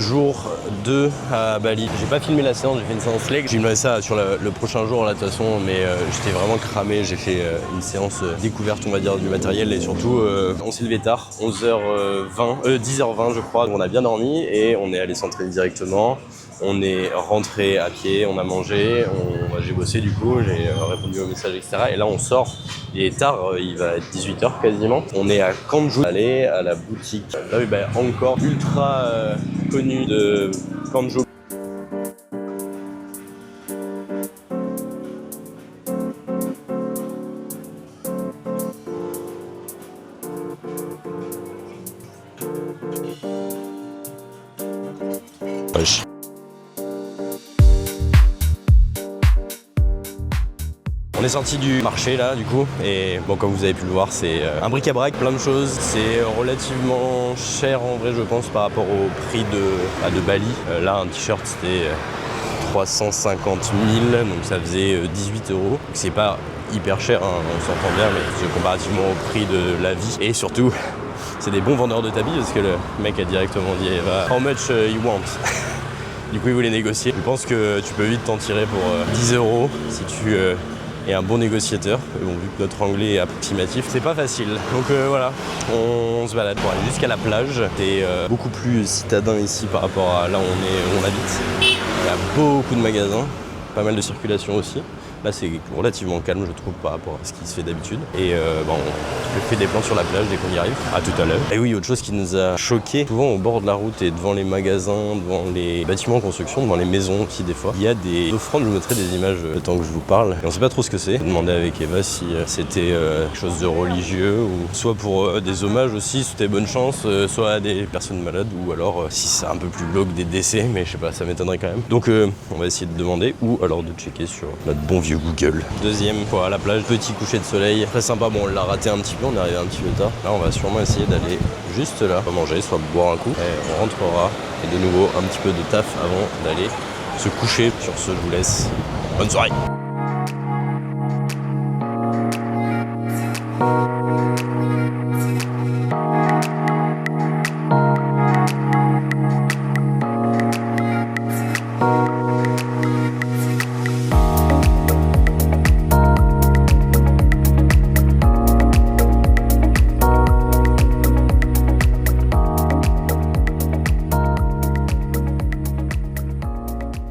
jour 2 à Bali. J'ai pas filmé la séance, j'ai fait une séance leg. Je filmerai ça sur le prochain jour là de toute façon, mais j'étais vraiment cramé. J'ai fait une séance découverte on va dire du matériel et surtout on s'est levé tard, 11h20, 10h20 je crois. Donc on a bien dormi et on est allé s'entraîner directement. On est rentré à pied, on a mangé, j'ai bossé du coup, j'ai répondu aux messages, etc. Et là on sort, il est tard, il va être 18h quasiment. On est à Kanju, aller à la boutique, là oui, encore ultra connue de Kanju. Wesh. On est sorti du marché là du coup et bon comme vous avez pu le voir c'est un bric-à-brac, plein de choses. C'est relativement cher en vrai je pense par rapport au prix de Bali. Là un t-shirt c'était 350 000 donc ça faisait 18 €. Donc c'est pas hyper cher hein, on s'entend bien mais c'est comparativement au prix de la vie. Et surtout c'est des bons vendeurs de tapis parce que le mec a directement dit how much you want. Du coup il voulait négocier. Je pense que tu peux vite t'en tirer pour 10 € si tu et un bon négociateur. Bon, vu que notre anglais est approximatif, c'est pas facile. Donc voilà, on se balade pour aller jusqu'à la plage. C'est beaucoup plus citadin ici par rapport à là où on habite. Il y a beaucoup de magasins, pas mal de circulation aussi. Là c'est relativement calme je trouve par rapport à ce qui se fait d'habitude. Et on fait des plans sur la plage dès qu'on y arrive. À tout à l'heure. Et oui, autre chose qui nous a choqué, souvent au bord de la route et devant les magasins, devant les bâtiments en construction, devant les maisons aussi des fois, il y a des offrandes, je vous mettrai des images le temps que je vous parle. Et on sait pas trop ce que c'est. J'ai demandé avec Eva si c'était quelque chose de religieux ou soit pour des hommages aussi, c'était bonne chance, soit à des personnes malades ou alors si c'est un peu plus glauque des décès, mais je sais pas, ça m'étonnerait quand même. Donc on va essayer de demander ou alors de checker sur notre bon vieux Google. Deuxième fois à la plage, petit coucher de soleil, très sympa. Bon, on l'a raté un petit peu, on est arrivé un petit peu tard. Là, on va sûrement essayer d'aller juste là, soit manger, soit boire un coup. Et on rentrera. Et de nouveau, un petit peu de taf avant d'aller se coucher. Sur ce, je vous laisse. Bonne soirée.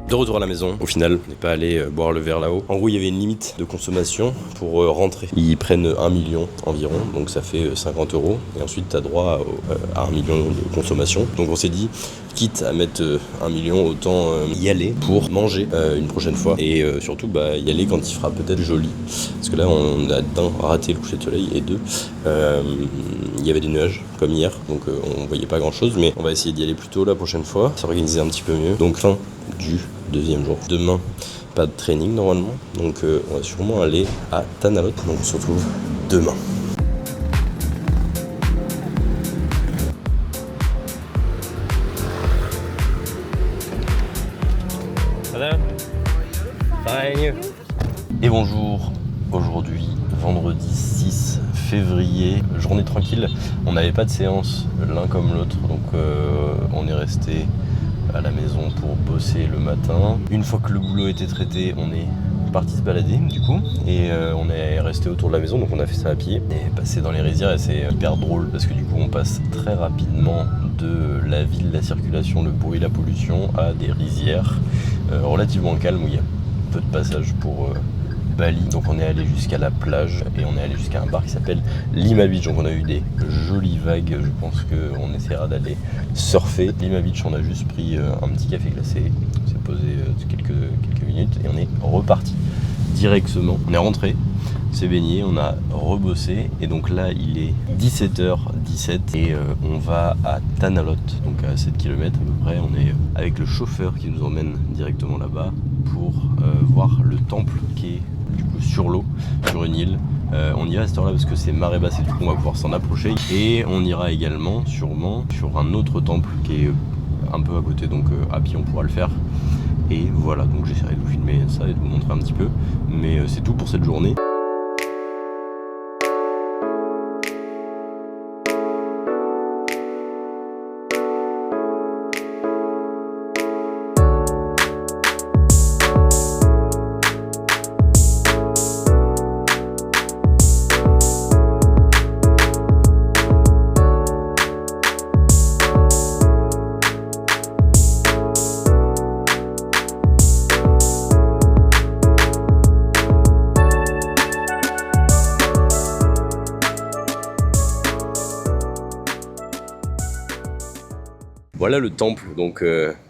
De retour à la maison, au final, on n'est pas allé boire le verre là-haut. En gros, il y avait une limite de consommation pour rentrer. Ils prennent 1 million environ, donc ça fait 50 €. Et ensuite, tu as droit à 1 million de consommation. Donc on s'est dit, quitte à mettre 1 million, autant y aller pour manger une prochaine fois. Et surtout, y aller quand il fera peut-être joli. Parce que là, on a d'un raté le coucher de soleil et deux, il y avait des nuages comme hier. Donc on voyait pas grand-chose. Mais on va essayer d'y aller plus tôt la prochaine fois, s'organiser un petit peu mieux. Donc fin du deuxième jour. Demain, pas de training normalement, donc on va sûrement aller à Tanah Lot. Donc on se retrouve demain. Hello. Fine. Et bonjour, aujourd'hui vendredi 6 février, journée tranquille. On n'avait pas de séance l'un comme l'autre, donc on est resté à la maison pour bosser le matin. Une fois que le boulot était traité, on est parti se balader du coup et on est resté autour de la maison, donc on a fait ça à pied et passé dans les rizières et c'est hyper drôle parce que du coup on passe très rapidement de la ville, la circulation, le bruit, la pollution à des rizières relativement calmes où il y a peu de passages pour Bali. Donc on est allé jusqu'à la plage et on est allé jusqu'à un bar qui s'appelle Lima Beach. Donc on a eu des jolies vagues. Je pense qu'on essaiera d'aller surfer. Lima Beach, on a juste pris un petit café glacé. On s'est posé quelques minutes et on est reparti directement. On est rentré, on s'est baigné, on a rebossé et donc là il est 17h17 et on va à Tanah Lot, donc à 7 km à peu près. On est avec le chauffeur qui nous emmène directement là-bas pour voir le temple qui est du coup sur l'eau, sur une île. On ira à cette heure-là parce que c'est marée basse et du coup on va pouvoir s'en approcher. Et on ira également sûrement sur un autre temple qui est un peu à côté, donc à pied on pourra le faire. Et voilà, donc j'essaierai de vous filmer ça et de vous montrer un petit peu. Mais c'est tout pour cette journée. Voilà le temple, donc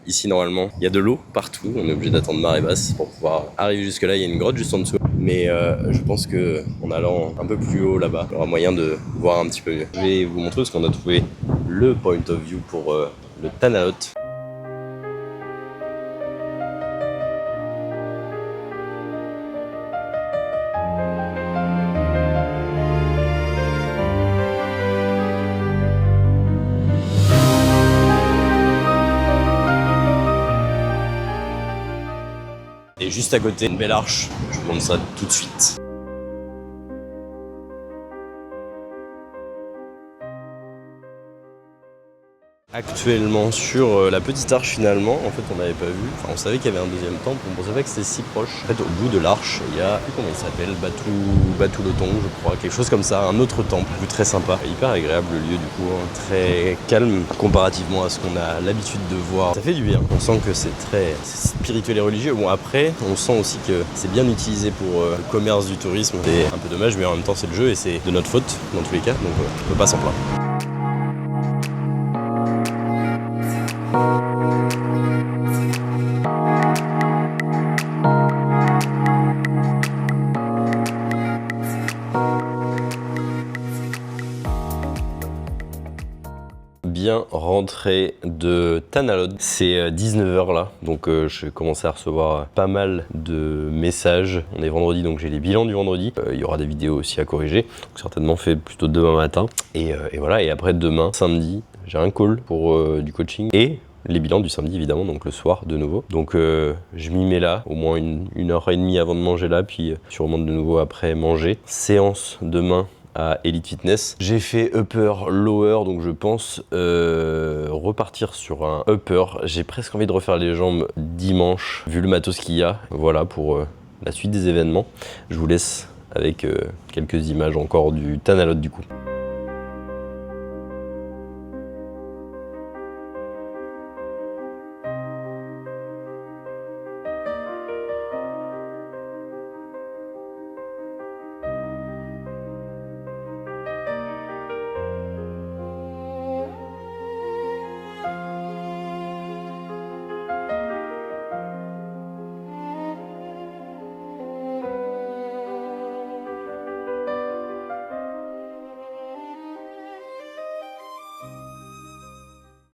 ici normalement il y a de l'eau partout, on est obligé d'attendre marée basse pour pouvoir arriver jusque là, il y a une grotte juste en dessous. Mais je pense que en allant un peu plus haut là-bas, il y aura moyen de voir un petit peu mieux. Je vais vous montrer parce qu'on a trouvé le point of view pour le Tanalot. Et juste à côté, une belle arche, je vous montre ça tout de suite. Actuellement sur la petite arche finalement, en fait on n'avait pas vu, enfin on savait qu'il y avait un deuxième temple, on pensait pas que c'était si proche. En fait au bout de l'arche, il y a, comment il s'appelle, Batu Lotong je crois, quelque chose comme ça, un autre temple, très sympa, hyper agréable le lieu du coup, hein, très calme comparativement à ce qu'on a l'habitude de voir. Ça fait du bien, on sent que c'est très spirituel et religieux. Bon après, on sent aussi que c'est bien utilisé pour le commerce du tourisme, c'est un peu dommage mais en même temps c'est le jeu et c'est de notre faute dans tous les cas, donc on peut pas s'en plaindre. Bien rentré de Tanalot, c'est 19h là, donc je commence à recevoir pas mal de messages. On est vendredi, donc j'ai les bilans du vendredi, il y aura des vidéos aussi à corriger, donc certainement fait plutôt demain matin, et voilà, et après demain, samedi, j'ai un call pour du coaching, et les bilans du samedi évidemment, donc le soir de nouveau. Donc je m'y mets là, au moins une heure et demie avant de manger là, puis je remonte de nouveau après manger. Séance demain à Elite Fitness. J'ai fait upper, lower, donc je pense repartir sur un upper. J'ai presque envie de refaire les jambes dimanche, vu le matos qu'il y a. Voilà pour la suite des événements. Je vous laisse avec quelques images encore du Tanalot du coup.